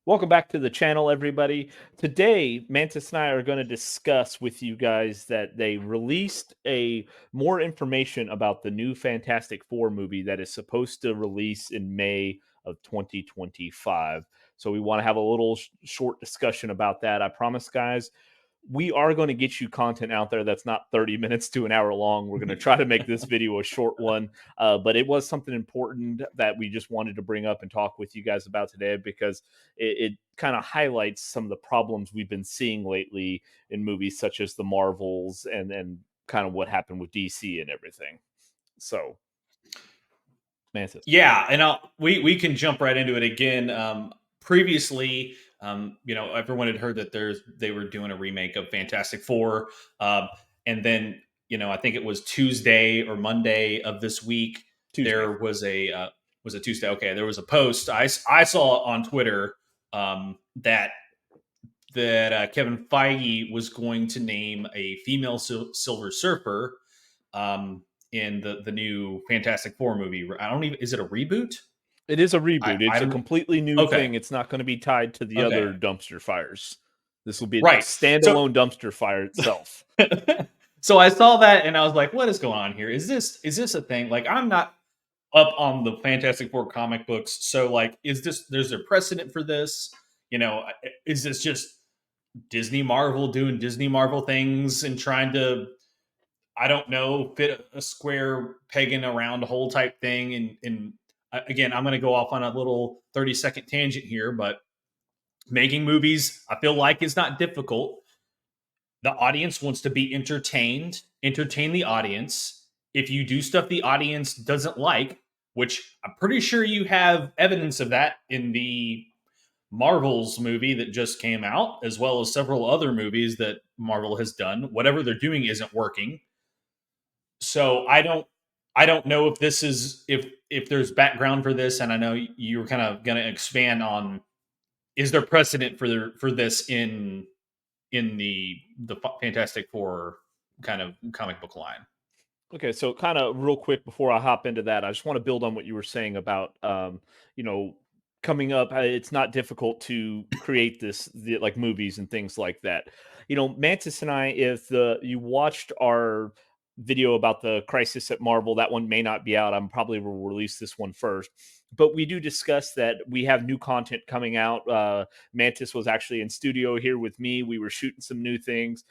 Welcome back to the channel, everybody. Today, Mantis and I are going to discuss with you guys that they released more information about the new Fantastic Four movie that is supposed to release in May of 2025. So we want to have a little short discussion about that. I promise, guys, we are going to get you content out there that's not 30 minutes to an hour long. We're going to try to make this video a short one, but it was something important that we just wanted to bring up and talk with you guys about today because it kind of highlights some of the problems we've been seeing lately in movies such as the Marvels and kind of what happened with DC and everything. So, Mantis. Yeah, and we can jump right into it again. Previously, everyone had heard that they were doing a remake of Fantastic Four, and then I think it was Tuesday or Monday of this week. Tuesday. There was a Tuesday. Okay, there was a post I saw on Twitter that Kevin Feige was going to name a female Silver Surfer. In the new Fantastic Four movie. I don't even, is it a reboot? It is a reboot. It's a completely new okay. thing. It's not going to be tied to the other dumpster fires. This will be a right. standalone dumpster fire itself. So I saw that and I was like, what is going on here? Is this a thing? Like, I'm not up on the Fantastic Four comic books. So like, there's a precedent for this? Is this just Disney Marvel doing Disney Marvel things and trying to, I don't know, fit a square peg in a round hole type thing? And again, I'm going to go off on a little 30-second tangent here, but making movies, I feel like, is not difficult. The audience wants to be entertained, entertain the audience. If you do stuff the audience doesn't like, which I'm pretty sure you have evidence of that in the Marvel's movie that just came out, as well as several other movies that Marvel has done, whatever they're doing isn't working. So I don't know if this is if there's background for this, and I know you were kind of going to expand on, is there precedent for this in the Fantastic Four kind of comic book line? Okay, so kind of real quick before I hop into that, I just want to build on what you were saying about coming up. It's not difficult to create like movies and things like that. Mantis and I, if you watched our video about the crisis at Marvel, that one may not be out. I'm probably will release this one first, but we do discuss that we have new content coming out. Mantis was actually in studio here with me. We were shooting some new things.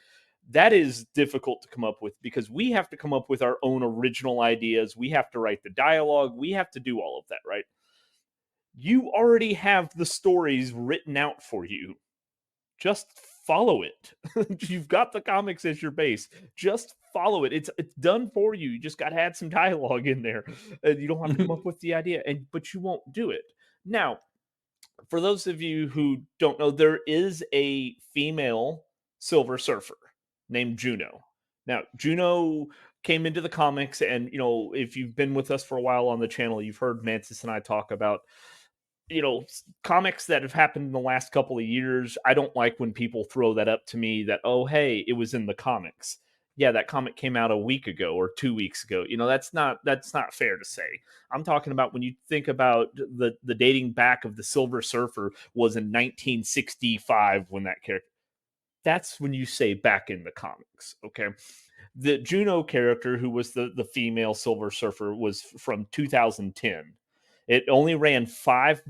That is difficult to come up with because we have to come up with our own original ideas. We have to write the dialogue. We have to do all of that, right? You already have the stories written out for you. Just follow it. You've got the comics as your base. Just follow it. It's done for you. You just got to add some dialogue in there. You don't have to come up with the idea, but you won't do it. Now, for those of you who don't know, there is a female Silver Surfer named Juno. Now, Juno came into the comics, and if you've been with us for a while on the channel, you've heard Mantis and I talk about comics that have happened in the last couple of years. I don't like when people throw that up to me that, oh, hey, it was in the comics. Yeah, that comic came out a week ago or 2 weeks ago. That's not fair to say. I'm talking about when you think about the dating back of the Silver Surfer was in 1965 when that character. That's when you say back in the comics, okay? The Juno character, who was the female Silver Surfer, was from 2010. It only ran 5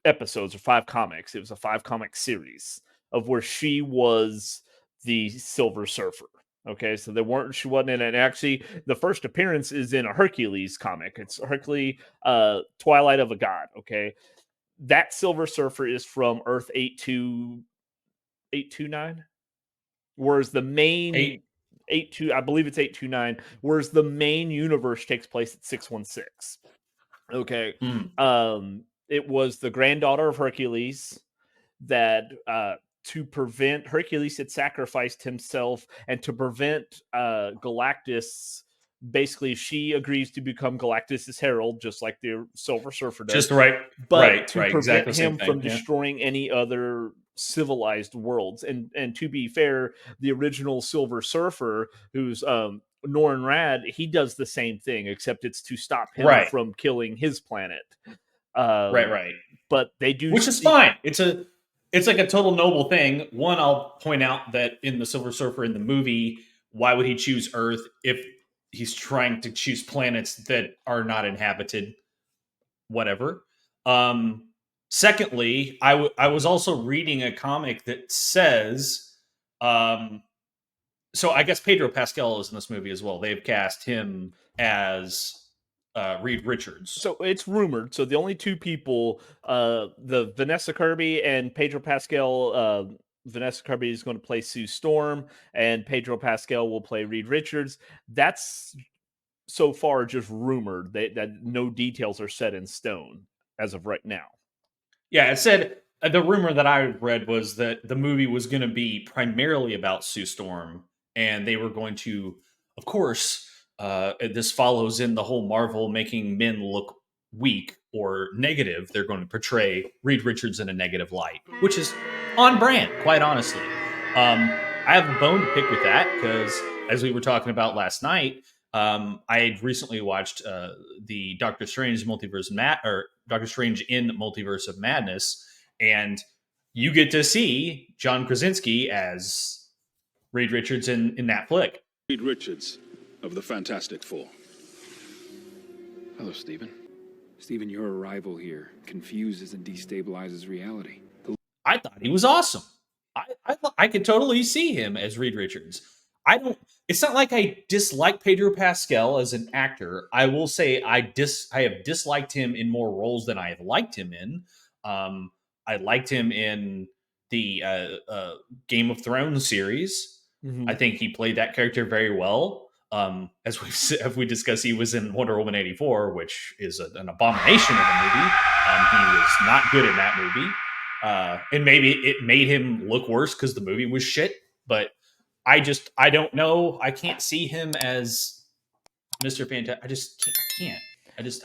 episodes or 5 comics. It was a 5-comic series of where she was the Silver Surfer. Okay, so she wasn't in it. And actually, the first appearance is in a Hercules comic. It's Hercules, Twilight of a God. Okay, that Silver Surfer is from Earth 829, whereas the main 82, I believe it's 829, whereas the main universe takes place at 616. Okay, it was the granddaughter of Hercules that to prevent Hercules had sacrificed himself, and to prevent Galactus, basically she agrees to become Galactus's herald, just like the Silver Surfer does. Just right, but to prevent exactly him from destroying any other civilized worlds. And to be fair, the original Silver Surfer, who's Norrin Rad, he does the same thing, except it's to stop him from killing his planet. Right. but they do which is speak. fine. It's like a total noble thing. One, I'll point out that in the Silver Surfer in the movie, why would he choose Earth if he's trying to choose planets that are not inhabited? Whatever. Um, Secondly, I was also reading a comic that says, um, so I guess Pedro Pascal is in this movie as well. They've cast him as Reed Richards. So it's rumored. So the only two people, the Vanessa Kirby and Pedro Pascal. Vanessa Kirby is going to play Sue Storm, and Pedro Pascal will play Reed Richards. That's so far just rumored. That no details are set in stone as of right now. Yeah, it said the rumor that I read was that the movie was going to be primarily about Sue Storm, and they were going to, of course, this follows in the whole Marvel making men look weak or negative. They're going to portray Reed Richards in a negative light, which is on brand, quite honestly. I have a bone to pick with that because, as we were talking about last night, I had recently watched the Doctor Strange Doctor Strange in Multiverse of Madness, and you get to see John Krasinski as Reed Richards in that flick. Reed Richards of the Fantastic Four. Hello, Stephen. Stephen, your arrival here confuses and destabilizes reality. I thought he was awesome. I could totally see him as Reed Richards. I don't. It's not like I dislike Pedro Pascal as an actor. I will say I have disliked him in more roles than I have liked him in. I liked him in the Game of Thrones series. I think he played that character very well. As we discussed, he was in Wonder Woman 84, which is an abomination of a movie. He was not good in that movie. And maybe it made him look worse because the movie was shit. But I don't know. I can't see him as Mr. Fantastic.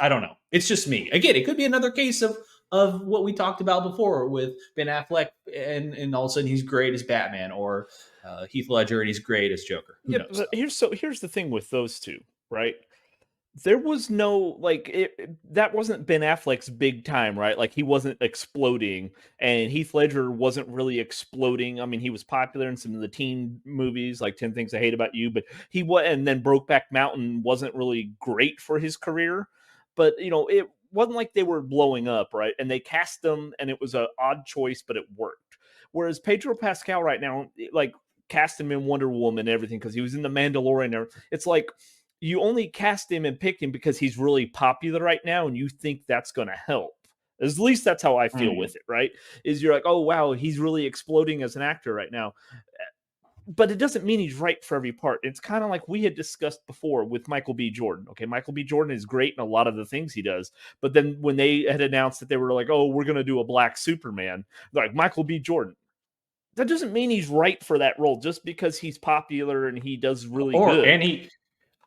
I don't know. It's just me. Again, it could be another case of what we talked about before with Ben Affleck, and all of a sudden he's great as Batman, or Heath Ledger and he's great as Joker. Who Yeah, knows? but here's the thing with those two, right? There was no like that wasn't Ben Affleck's big time, right? Like he wasn't exploding, and Heath Ledger wasn't really exploding. I mean, he was popular in some of the teen movies, like 10 Things I Hate About You, but he was, and then Brokeback Mountain wasn't really great for his career. But it wasn't like they were blowing up, right? And they cast them, and it was an odd choice, but it worked. Whereas Pedro Pascal right now, like cast him in Wonder Woman and everything because he was in the Mandalorian. It's like you only cast him and pick him because he's really popular right now, and you think that's going to help. At least that's how I feel with it, right? Is you're like, oh wow, he's really exploding as an actor right now, but it doesn't mean he's right for every part. It's kind of like we had discussed before with Michael B. Jordan. Okay, Michael B. Jordan is great in a lot of the things he does, but then when they had announced that they were like, oh, we're going to do a black Superman, they're like Michael B. Jordan. That doesn't mean he's right for that role just because he's popular and he does really good.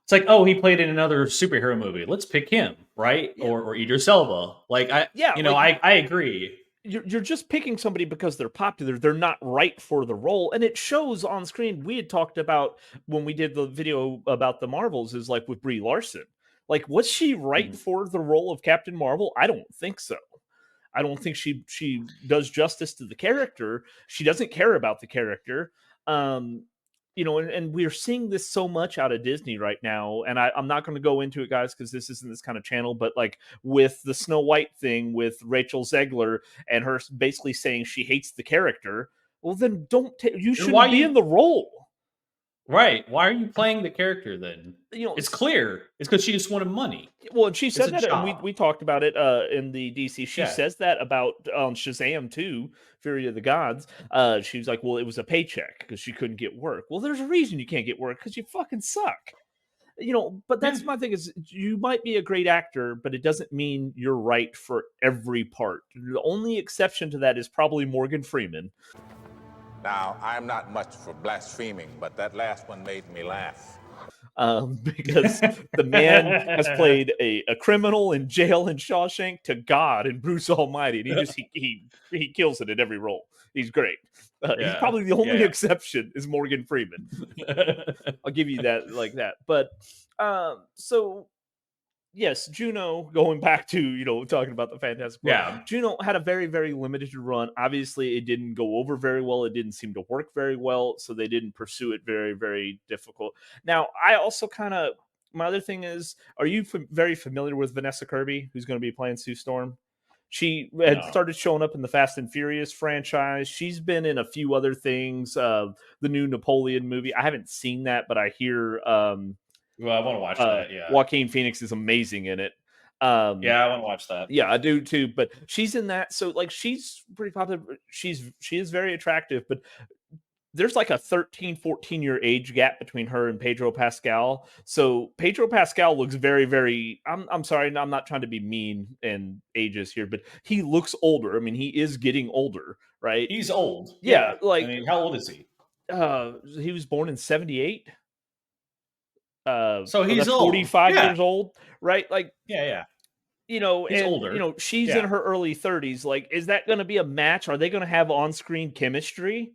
It's like, oh, he played in another superhero movie. Let's pick him, right? Yeah. Or Idris Elba. I agree. You're just picking somebody because they're popular. They're not right for the role, and it shows on screen. We had talked about when we did the video about the Marvels, is like with Brie Larson. Like, was she right for the role of Captain Marvel? I don't think so. I don't think she does justice to the character. She doesn't care about the character. And we're seeing this so much out of Disney right now. And I'm not going to go into it, guys, because this isn't this kind of channel. But like with the Snow White thing with Rachel Zegler and her basically saying she hates the character. Well, then you shouldn't be in the role. Right. Why are you playing the character then? It's clear. It's because she just wanted money. Well, and she said that, and we talked about it in the DC. She says that about Shazam 2, Fury of the Gods. She was like, well, it was a paycheck because she couldn't get work. Well, there's a reason you can't get work, because you fucking suck. But that's my thing is you might be a great actor, but it doesn't mean you're right for every part. The only exception to that is probably Morgan Freeman. Now, I'm not much for blaspheming, but that last one made me laugh. Because the man has played a criminal in jail in Shawshank to God in Bruce Almighty, and he kills it in every role. He's great. He's probably the only exception is Morgan Freeman. I'll give you that like that. But so yes, Juno, going back to, talking about the Fantastic Four, Yeah. Juno had a very, very limited run. Obviously, it didn't go over very well. It didn't seem to work very well, so they didn't pursue it. Very, very difficult. Now, I also kind of my other thing is, are you very familiar with Vanessa Kirby, who's going to be playing Sue Storm? She had No. started showing up in the Fast and Furious franchise. She's been in a few other things. The new Napoleon movie. I haven't seen that, but I hear Well, I want to watch that. Yeah. Joaquin Phoenix is amazing in it. Yeah, I want to watch that. Yeah, I do too. But she's in that, so like she's pretty popular. She is very attractive, but there's like a 13-14 year age gap between her and Pedro Pascal. So Pedro Pascal looks very, very. I'm sorry, I'm not trying to be mean and ages here, but he looks older. I mean, he is getting older, right? He's old. Yeah, Yeah. I like mean, how old is he? he was born in 78. So So he's that's old. 45 Yeah. years old, right? Like, Yeah. Yeah. He's and older. she's in Yeah. her early 30s. Like, is that going to be a match? Are they going to have on-screen chemistry?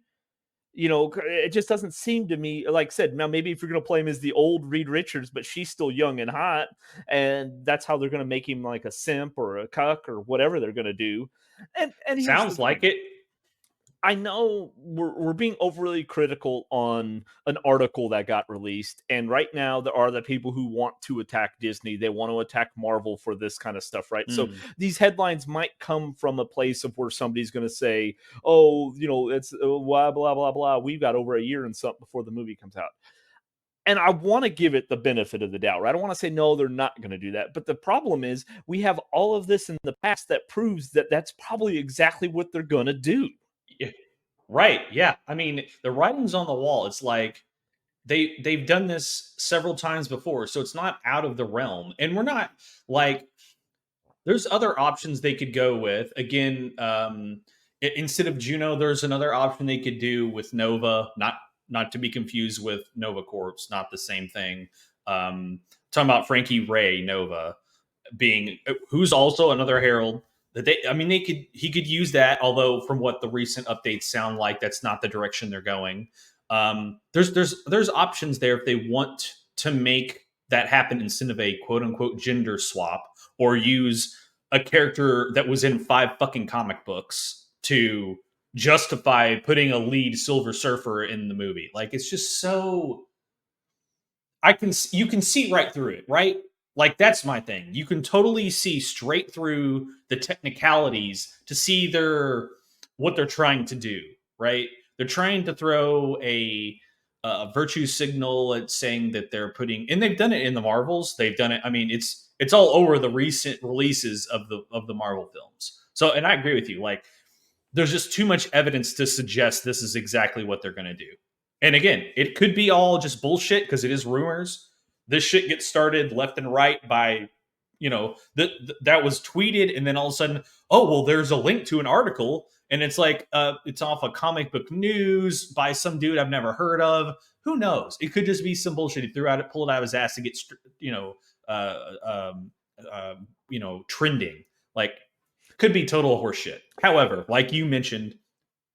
It just doesn't seem to me. Like I said, now maybe if you're going to play him as the old Reed Richards, but she's still young and hot, and that's how they're going to make him like a simp or a cuck or whatever they're going to do. And here's the Sounds like thing. it. I know we're being overly critical on an article that got released, and right now there are the people who want to attack Disney. They want to attack Marvel for this kind of stuff, right? So Mm. these headlines might come from a place of where somebody's going to say, "Oh, it's blah blah blah blah. We've got over a year and something before the movie comes out." And I want to give it the benefit of the doubt, right? I don't want to say no, they're not going to do that. But the problem is, we have all of this in the past that proves that that's probably exactly what they're going to do. Yeah. Right. Yeah. I mean, the writing's on the wall. It's like they've done this several times before, so it's not out of the realm. And we're not like there's other options they could go with. Again, instead of Juno, there's another option they could do with Nova. Not to be confused with Nova Corps. Not the same thing. Talking about Frankie Ray Nova being who's also another herald that he could use that, although from what the recent updates sound like, that's not the direction they're going. There's options there if they want to make that happen instead of a quote unquote gender swap, or use a character that was in 5 fucking comic books to justify putting a lead Silver Surfer in the movie. Like, it's just so you can see right through it, right? Like, that's my thing. You can totally see straight through the technicalities to see what they're trying to do, right? They're trying to throw a virtue signal at saying that they're putting, and they've done it in the Marvels. They've done it. I mean, it's all over the recent releases of the Marvel films. So, and I agree with you. Like, there's just too much evidence to suggest this is exactly what they're going to do. And again, it could be all just bullshit because it is rumors. This shit gets started left and right by, that was tweeted, and then all of a sudden, oh, well, there's a link to an article, and it's like, it's off of Comic Book News by some dude I've never heard of. Who knows? It could just be some bullshit. He pulled it out of his ass to get, trending. Like, could be total horseshit. However, like you mentioned,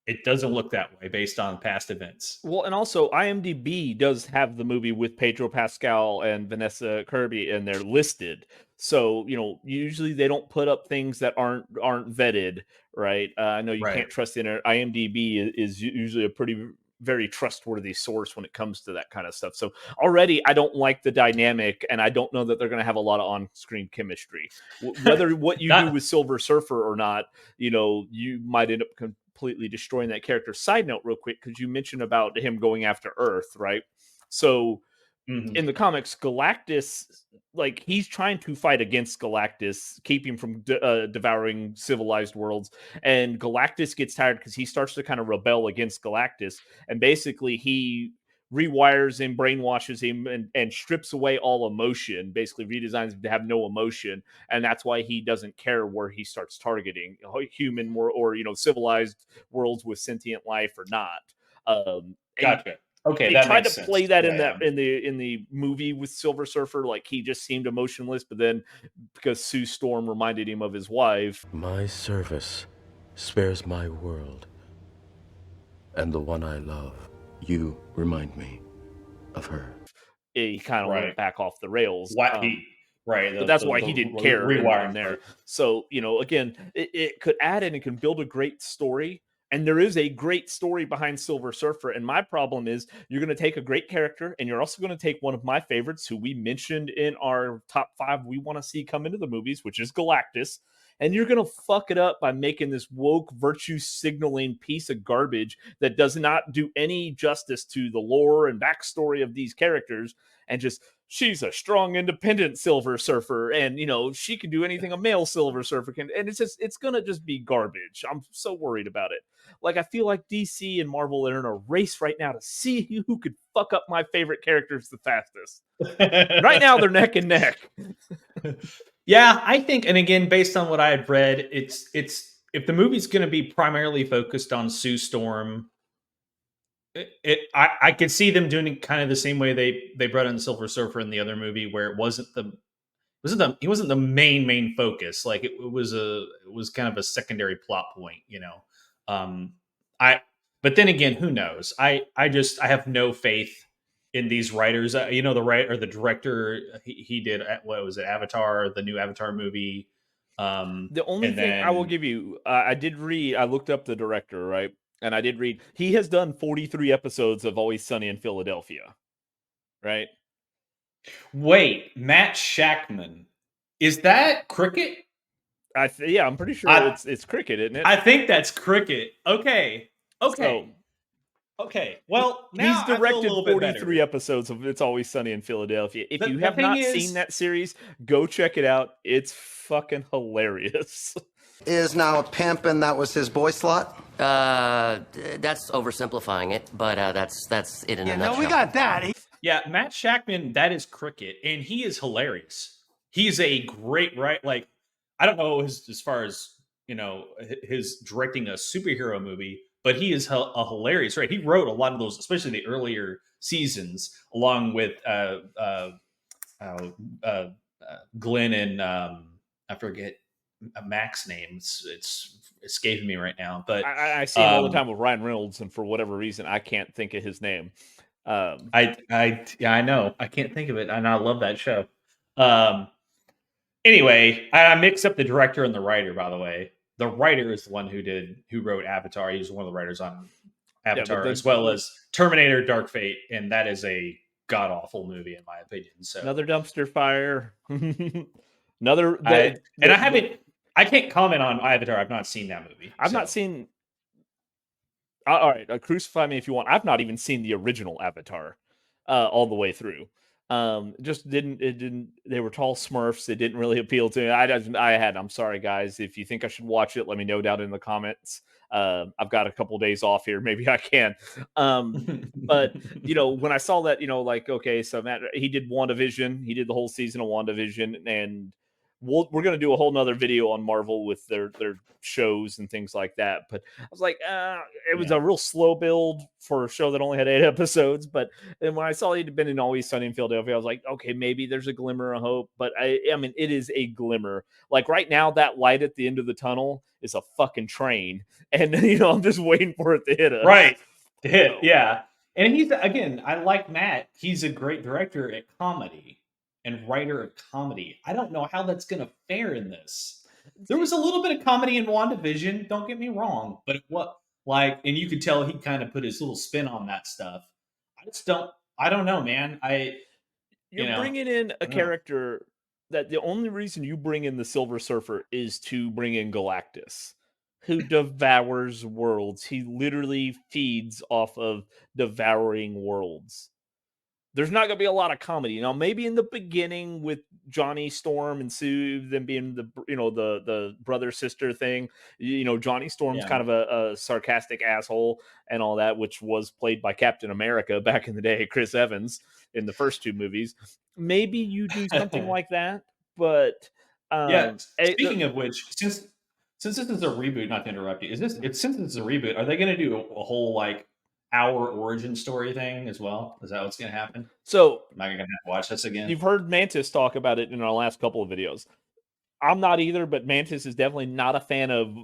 it doesn't look that way based on past events. Well, and also IMDb does have the movie with Pedro Pascal and Vanessa Kirby, and they're listed. So usually they don't put up things that aren't vetted, right? I know you Right. can't trust the internet. IMDb is usually a pretty very trustworthy source when it comes to that kind of stuff. So already I don't like the dynamic, and I don't know that they're going to have a lot of on-screen chemistry. Whether what you do with Silver Surfer or not, you might end up completely destroying that character. Side note, real quick, because you mentioned about him going after Earth, right? So in the comics, Galactus, like, he's trying to fight against Galactus, keep him from devouring civilized worlds. And Galactus gets tired because he starts to kind of rebel against Galactus. And basically, he rewires him, brainwashes him, and strips away all emotion, basically redesigns him to have no emotion. And that's why he doesn't care where he starts targeting, human or civilized worlds with sentient life or not. Gotcha. Okay, They that tried makes to sense. play that Yeah, in the movie with Silver Surfer, like he just seemed emotionless, but then because Sue Storm reminded him of his wife, my service spares my world, and the one I love, you remind me of her. he kind of Right. went back off the rails. Right. But that's why he didn't care in rewiring there. part. So, again, it could add and it can build a great story. And there is a great story behind Silver Surfer. And my problem is you're going to take a great character and you're also going to take one of my favorites who we mentioned in our top 5 we want to see come into the movies, which is Galactus. And you're going to fuck it up by making this woke virtue signaling piece of garbage that does not do any justice to the lore and backstory of these characters, and just she's a strong, independent Silver Surfer, and she can do anything a male Silver Surfer can, and it's gonna just be garbage. I'm so worried about it. Like, I feel like DC and Marvel are in a race right now to see who could fuck up my favorite characters the fastest. Right now, they're neck and neck. Yeah, I think, and again, based on what I had read, it's if the movie's going to be primarily focused on Sue Storm, I could see them doing it kind of the same way they brought in the Silver Surfer in the other movie, where it he wasn't the main focus. Like it was kind of a secondary plot point, Um, I but then again, who knows? I have no faith in these writers. The director, he did what was it, Avatar, the new Avatar movie. The only And thing I will then give you, I looked up the director, right? And I did read, he has done 43 episodes of Always Sunny in Philadelphia, right? wait, Matt Shackman, is that Cricket? Yeah, I'm pretty sure I it's Cricket, isn't it? I think that's Cricket. Okay. So Okay. Well, he's now I feel a directed little bit 43 better. episodes of It's Always Sunny in Philadelphia. If you The have thing not seen is, that series, go check it out. It's fucking hilarious. Is now a pimp and that was his boy slot? That's oversimplifying it, but that's it in a nutshell. No, we got that. yeah, Matt Shackman, that is Cricket, and he is hilarious. He's a great Like, I don't know as far as his directing a superhero movie, but he is a hilarious. Right, he wrote a lot of those, especially the earlier seasons, along with Glenn and I forget Mac's name. It's escaping me right now, but I see him all the time with Ryan Reynolds, and for whatever reason, I can't think of his name. I know, I can't think of it, and I love that show. Anyway, I mixed up the director and the writer. By the way, the writer is the one who wrote Avatar. He was one of the writers on Avatar, as well as Terminator: Dark Fate, and that is a god awful movie in my opinion. So another dumpster fire. I can't comment on Avatar. I've not seen that movie. I've not seen. All right, crucify me if you want. I've not even seen the original Avatar all the way through. Just didn't. They were tall Smurfs. It didn't really appeal to me. I'm sorry, guys. If you think I should watch it, let me know down in the comments. I've got a couple days off here. Maybe I can. But when I saw that, okay, so Matt, he did WandaVision. He did the whole season of WandaVision, and we're going to do a whole nother video on Marvel with their shows and things like that. But I was like, it was a real slow build for a show that only had 8 episodes. But then when I saw he'd been in Always Sunny in Philadelphia, I was like, okay, maybe there's a glimmer of hope. But I mean, it is a glimmer. Like right now, that light at the end of the tunnel is a fucking train. And, I'm just waiting for it to hit us. Right. To hit, yeah. And I like Matt. He's a great director at comedy and writer of comedy. I don't know how that's going to fare in this. There was a little bit of comedy in WandaVision, don't get me wrong, but and you could tell he kind of put his little spin on that stuff. I don't know, man. You're bringing in a character that the only reason you bring in the Silver Surfer is to bring in Galactus, who devours worlds. He literally feeds off of devouring worlds. There's not going to be a lot of comedy. Maybe in the beginning with Johnny Storm and Sue, them being the brother sister thing. Johnny Storm's kind of a sarcastic asshole and all that, which was played by Captain America back in the day, Chris Evans, in the first 2 movies. Maybe you do something like that, but Speaking of which, since this is a reboot, not to interrupt you, since this is a reboot, are they going to do a whole our origin story thing as well? Is that what's going to happen? So am I going to have to watch this again? You've heard Mantis talk about it in our last couple of videos. I'm not either, but Mantis is definitely not a fan of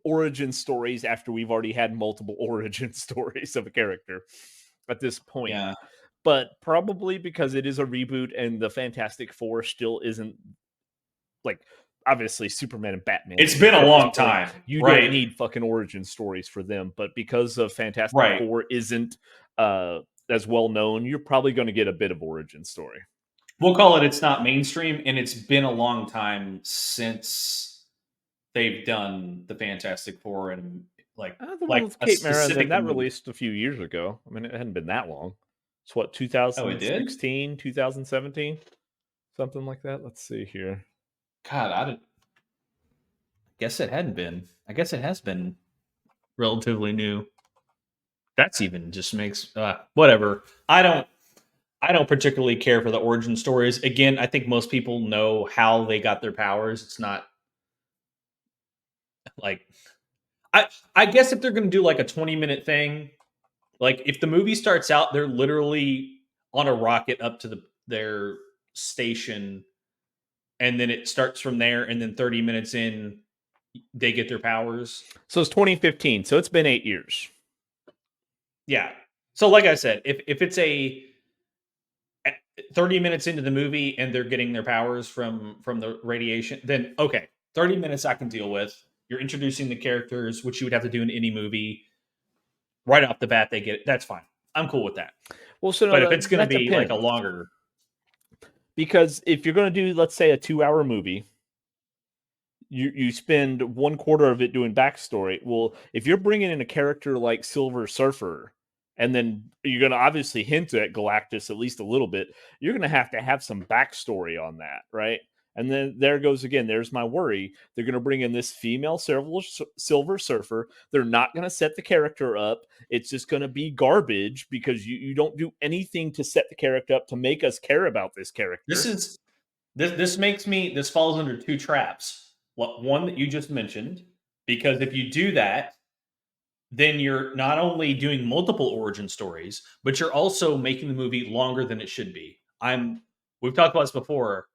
origin stories after we've already had multiple origin stories of a character at this point. Yeah. but probably because it is a reboot and the Fantastic Four still isn't like obviously Superman and Batman. It's been a At this long point, time, you right? don't need fucking origin stories for them, but because of Fantastic Right. Four isn't as well known, you're probably going to get a bit of origin story. We'll call it it's not mainstream, and it's been a long time since they've done the Fantastic Four and like The one like with a Kate Mara, specific that movie. released a few years ago. I mean, it hadn't been that long. It's what, Oh, it did? 2016, 2017, something like that. Let's see here. God, I guess it hadn't been. I guess it has been relatively new. That's even just makes whatever. I don't particularly care for the origin stories. Again, I think most people know how they got their powers. It's not like I guess if they're going to do like a 20-minute thing, like if the movie starts out they're literally on a rocket up to their station and then it starts from there and then 30 minutes in they get their powers. So it's 2015. So it's been 8 years. Yeah. So like I said, if it's a 30 minutes into the movie and they're getting their powers from the radiation, then okay, 30 minutes I can deal with. You're introducing the characters, which you would have to do in any movie. Right off the bat, they get it. That's fine. I'm cool with that. Well, so but if it's going to be like a longer, because if you're going to do, let's say, a 2-hour movie, you spend 1/4 of it doing backstory. Well, if you're bringing in a character like Silver Surfer, and then you're going to obviously hint at Galactus at least a little bit, you're going to have some backstory on that, right? And then there goes again. There's my worry. They're going to bring in this female Silver Surfer. They're not going to set the character up. It's just going to be garbage because you don't do anything to set the character up to make us care about this character. This falls under two traps. One that you just mentioned, because if you do that, then you're not only doing multiple origin stories, but you're also making the movie longer than it should be. We've talked about this before.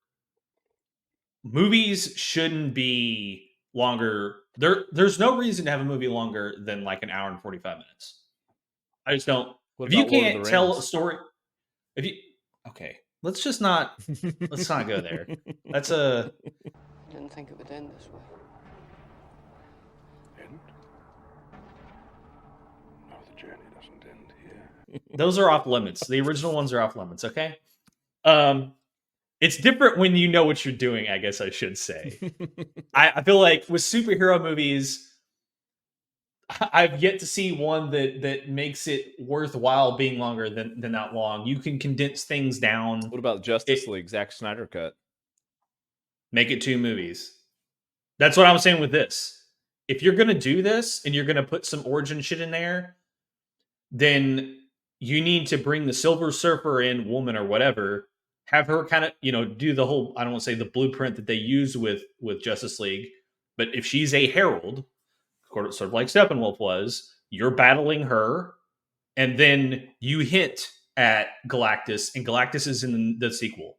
Movies shouldn't be longer. There's no reason to have a movie longer than like an hour and 45 minutes. I just don't. If you can't tell a story, okay, let's not go there. That's I didn't think it would end this way. End? No, the journey doesn't end here. Those are off limits. The original ones are off limits, okay? It's different when you know what you're doing, I guess I should say. I feel like with superhero movies, I've yet to see one that makes it worthwhile being longer than that long. You can condense things down. What about Justice League, Zack Snyder cut? Make it 2 movies. That's what I'm saying with this. If you're going to do this and you're going to put some origin shit in there, then you need to bring the Silver Surfer in, woman or whatever, have her kind of, do the whole, I don't want to say the blueprint that they use with Justice League, but if she's a herald, sort of like Steppenwolf was, you're battling her, and then you hint at Galactus, and Galactus is in the sequel.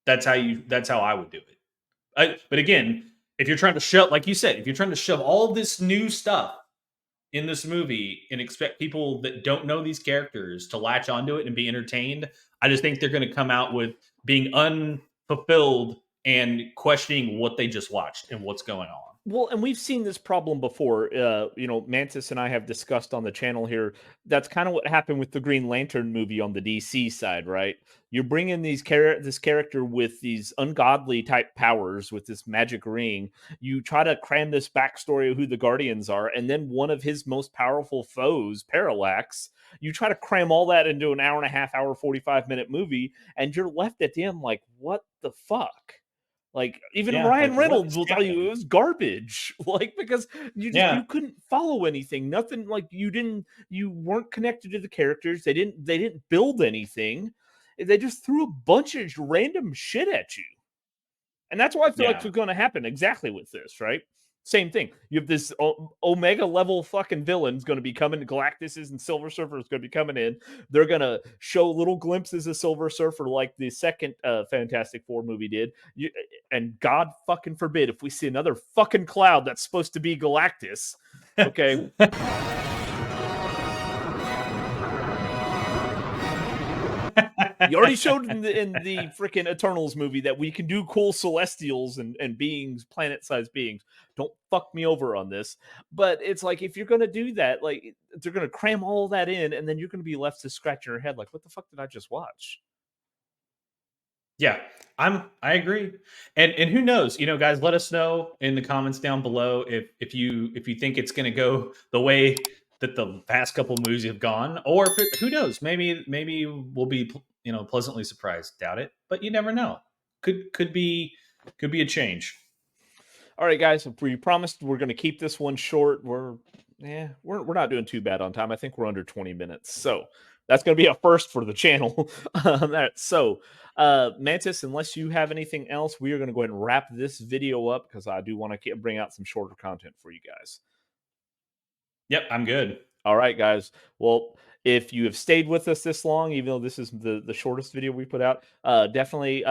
That's how I would do it. But again, if you're trying to shove, like you said, if you're trying to shove all this new stuff in this movie and expect people that don't know these characters to latch onto it and be entertained, I just think they're going to come out with being unfulfilled and questioning what they just watched and what's going on. Well, and we've seen this problem before. Mantis and I have discussed on the channel here. That's kind of what happened with the Green Lantern movie on the DC side, right? You bring in this character with these ungodly type powers with this magic ring. You try to cram this backstory of who the Guardians are, and then one of his most powerful foes, Parallax. You try to cram all that into an hour and a half, 45-minute movie, and you're left at the end like, what the fuck? Like, even Ryan Reynolds will tell you it was garbage. Like, because you couldn't follow anything. Nothing, like you weren't connected to the characters. They didn't build anything. They just threw a bunch of random shit at you. And that's why I feel like it's going to happen exactly with this, right? Same thing. You have this Omega level fucking villain's going to be coming. Galactus and Silver Surfer is going to be coming in. They're going to show little glimpses of Silver Surfer like the second Fantastic Four movie did. And God fucking forbid if we see another fucking cloud that's supposed to be Galactus. Okay. You already showed in the freaking Eternals movie that we can do cool celestials and beings, planet-sized beings. Don't fuck me over on this. But it's like, if you're gonna do that, like, they're gonna cram all that in, and then you're gonna be left to scratching your head like, what the fuck did I just watch? Yeah, I agree. And who knows? Guys, let us know in the comments down below if you think it's going to go the way that the past couple movies have gone, or who knows? Maybe we'll be pleasantly surprised. Doubt it, but you never know. Could be a change. All right, guys, we promised we're going to keep this one short. We're not doing too bad on time. I think we're under 20 minutes. So that's going to be a first for the channel. So, Mantis, unless you have anything else, we are going to go ahead and wrap this video up because I do want to bring out some shorter content for you guys. Yep, I'm good. All right, guys. Well, if you have stayed with us this long, even though this is the shortest video we put out, definitely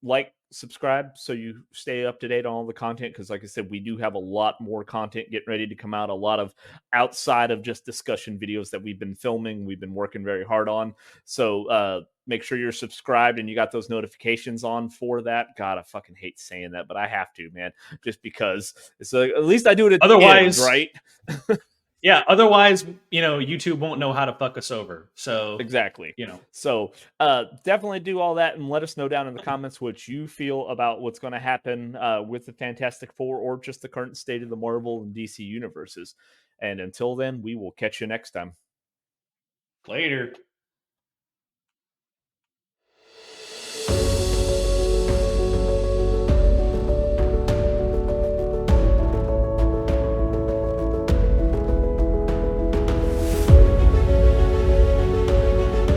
like, subscribe so you stay up to date on all the content, because like I said, we do have a lot more content getting ready to come out, a lot of outside of just discussion videos that we've been filming, we've been working very hard on. So make sure you're subscribed and you got those notifications on for that. God, I fucking hate saying that, but I have to, man, just because it's like, at least I do it at Otherwise, the end, right? Yeah, otherwise, YouTube won't know how to fuck us over. So exactly. So definitely do all that and let us know down in the comments what you feel about what's going to happen with the Fantastic Four, or just the current state of the Marvel and DC universes. And until then, we will catch you next time. Later.